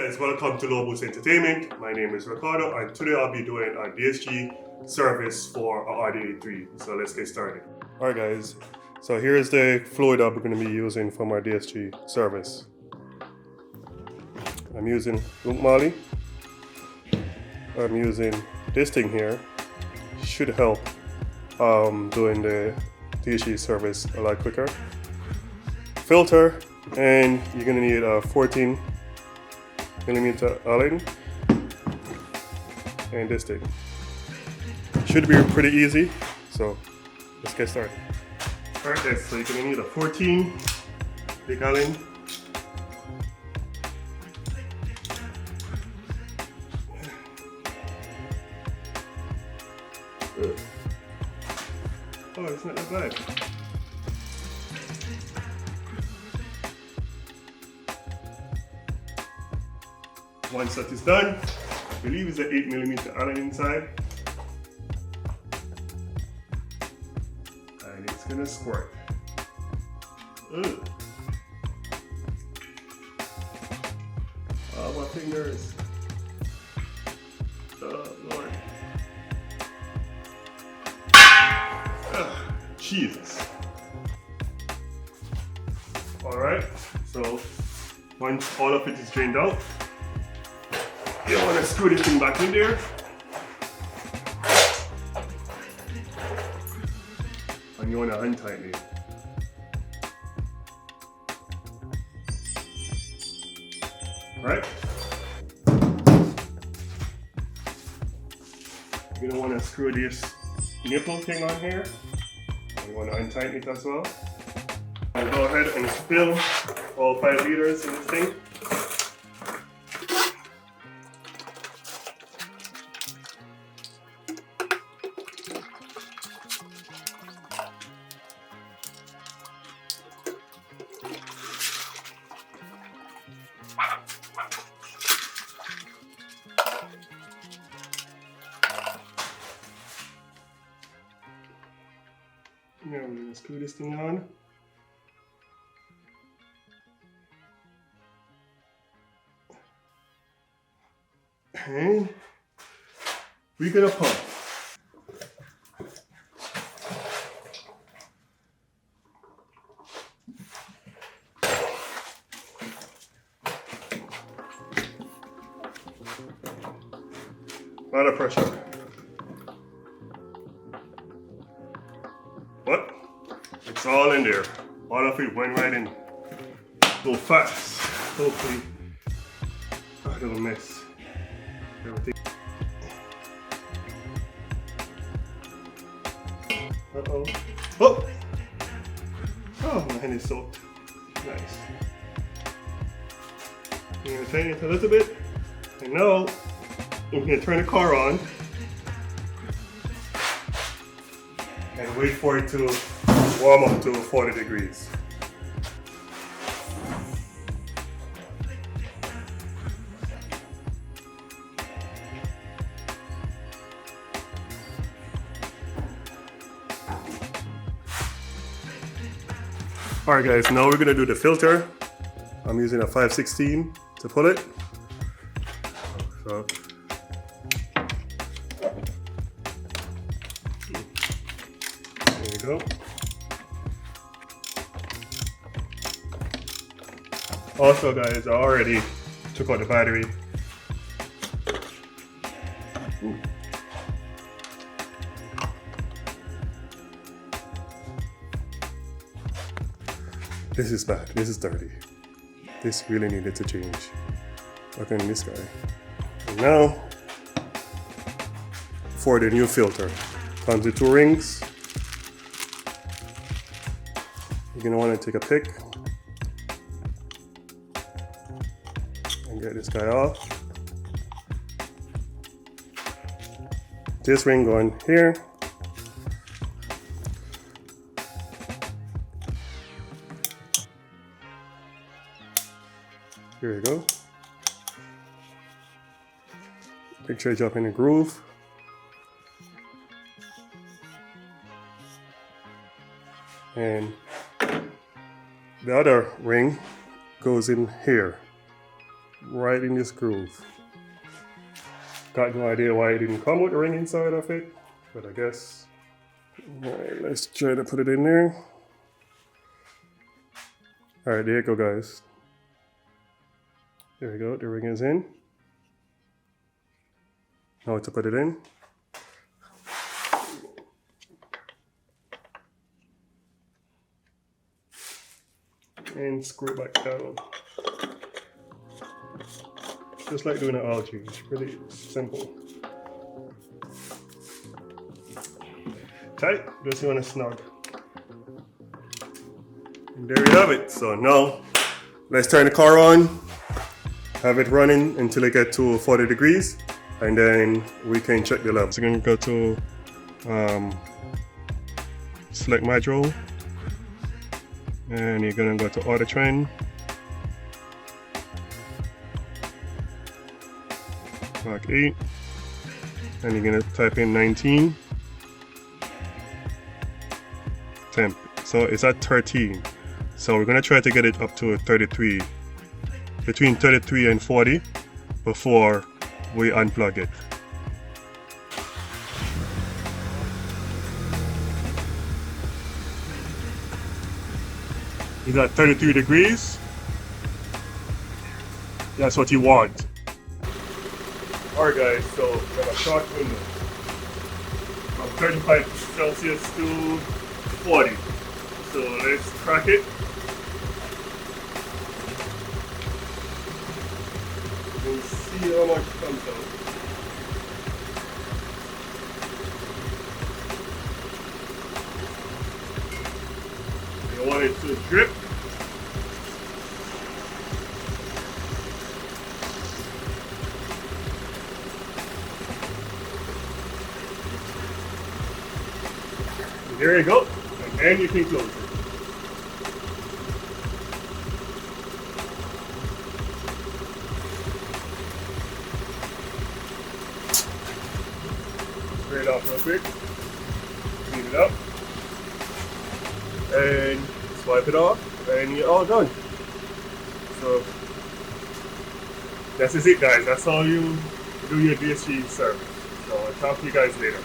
guys, welcome to Low Boost Entertainment. My name is Ricardo and today I'll be doing a DSG service for a Audi A3. So let's get started. Alright guys, so here's the fluid that we're going to be using from our DSG service. I'm using Luke Molly. I'm using this thing here. Should help doing the DSG service a lot quicker. Filter, and you're going to need a 14mm Allen and this thing. Should be pretty easy, so let's get started. Alright guys, so you're going to need a 14 big Allen. Oh, it's not that bad. Once that is done, I believe it's an 8mm Allen inside. And it's gonna squirt. Ugh. Oh, my fingers. Oh, Lord. Jesus. Alright, so once all of it is drained out, you want to screw this thing back in there. And you want to untighten it. Right? You're going to want to screw this nipple thing on here. You want to untighten it as well. And go ahead and fill all 5 liters in this thing. Now we're going to screw this thing on. And we're going to pump. A lot of pressure. But it's all in there. All of it went right in. Go fast. Hopefully I don't miss everything. Uh-oh. Oh! Oh, my hand is soaked. Nice. I'm going to tighten it a little bit. And now I'm going to turn the car on and wait for it to warm up to 40 degrees. Alright guys, now we're going to do the filter. I'm using a 5/16 to pull it. So there you go. Also guys, I already took out the battery. Ooh. This is bad, this is dirty. This really needed to change. Look at this guy. And now, for the new filter. Comes with 2 rings. You're gonna wanna take a pick and get this guy off. This ring going here. Here you go. Make sure you jump in the groove. And the other ring goes in here. right in this groove. Got no idea why it didn't come with a ring inside of it, but I guess. Alright, let's try to put it in there. Alright, there you go, guys. There we go, the ring is in. Now to put it in. And screw it back down. Just like doing an algae, it's pretty simple. Tight, just you want to snug. And there you have it. So now, let's turn the car on, have it running until it gets to 40 degrees, and then we can check the level. So I'm going to go to select module, and you're going to go to auto trend. Mark 8, and you're going to type in 19 temp. So it's at 13. So we're going to try to get it up to 33, between 33 and 40 before we unplug it. It's at 33 degrees. That's what you want. Alright guys, so we have a short window from 35 Celsius to 40. So let's crack it. We'll see how much comes out. You want it to drip. There you go, and then you can close it. Spray it off real quick, clean it up, and swipe it off, and you're all done. So, that's it guys, that's how you do your DSG service. So I'll talk to you guys later.